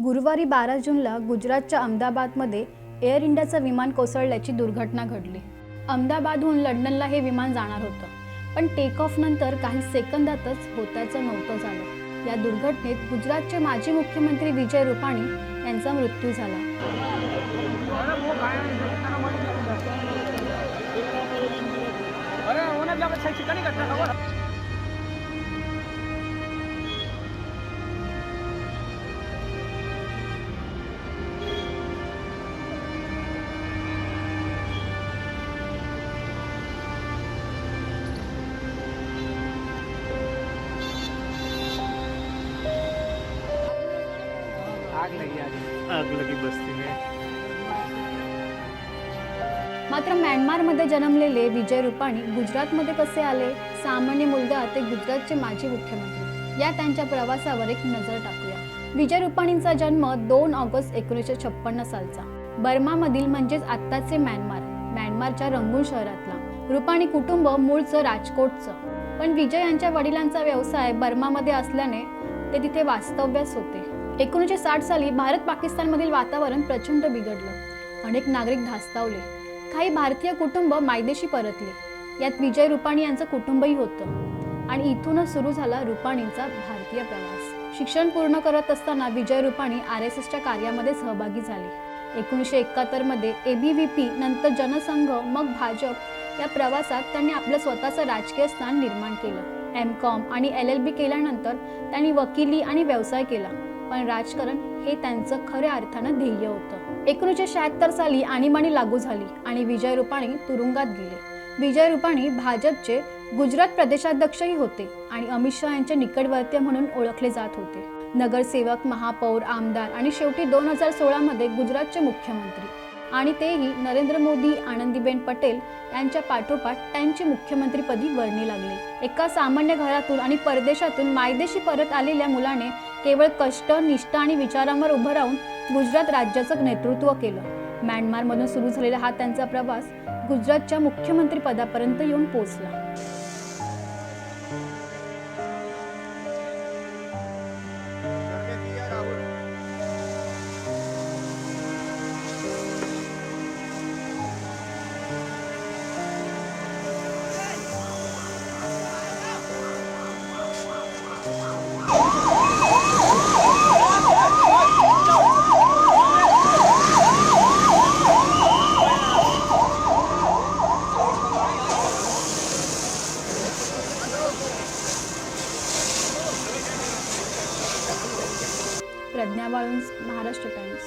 गुरुवारी 12 जूनला गुजरातच्या अहमदाबादमध्ये एअर इंडियाचं विमान कोसळल्याची दुर्घटना घडली। अहमदाबादहून लंडनला हे विमान जाणार होतं, पण टेक ऑफ नंतर काही सेकंदातच होताचं नव्हतं झालं। या दुर्घटनेत गुजरातचे माजी मुख्यमंत्री विजय रुपाणी यांचा मृत्यू झाला। आग लगी बस्ती में। मात्र म्यानमारमध्ये जन्मलेले विजय रुपाणी गुजरातमध्ये कसे आले? सामान्य मुलगा ते गुजरातचे माजी मुख्यमंत्री, या त्यांच्या प्रवासावर एक नजर टाकूया। विजय रुपाणींचा जन्म 2 ऑगस्ट 1956 सालचा बर्मामधील म्हणजेच आत्ताचे म्यानमारच्या रंगून शहरातला। रुपाणी कुटुंब मूळचं राजकोटचं, पण विजय यांच्या वडिलांचा व्यवसाय बर्मामध्ये असल्याने ते तिथे वास्तव्यास होते। 1960 साली भारत पाकिस्तानमधील वातावरण प्रचंड बिघडलं, अनेक नागरिक धास्तावले, काही भारतीय कुटुंब मायदेशी परतले। यात विजय रुपाणी यांचं कुटुंबही होतं आणि इथूनच सुरू झाला रुपाणींचा भारतीय प्रवास। शिक्षण पूर्ण करत असताना विजय रुपाणी RSSच्या कार्यामध्ये सहभागी झाले। 1971 मध्ये ABVP, नंतर जनसंघ, मग भाजप या प्रवासात त्यांनी आपलं स्वतःचं राजकीय स्थान निर्माण केलं। MCOM आणि LLB केल्यानंतर त्यांनी वकिली आणि व्यवसाय केला, पण राजकारण हे त्यांचं खऱ्या अर्थानं ध्येय होतं। 1976 साली आणीबाणी लागू झाली आणि विजय रुपाणी तुरुंगात गेले। विजय रुपाणी भाजपचे गुजरात प्रदेशाध्यक्षही होते आणि अमित शहा यांचे निकटवर्तीय म्हणून ओळखले जात होते। नगरसेवक, महापौर, आमदार आणि शेवटी 2016 मध्ये गुजरातचे मुख्यमंत्री, आणि तेही नरेंद्र मोदी, आनंदीबेन पटेल यांच्या पाठोपाठ त्यांची मुख्यमंत्रीपदी वर्णी लागली। एका सामान्य घरातून आणि परदेशातून मायदेशी परत आलेल्या मुलाने केवळ कष्ट, निष्ठा आणि विचारांवर उभं राहून गुजरात राज्याचं नेतृत्व केलं। म्यानमारमधून सुरू झालेला हा त्यांचा प्रवास गुजरातच्या मुख्यमंत्री पदापर्यंत येऊन पोहोचला। प्रज्ञा वाळुंज, महाराष्ट्र टाइम्स।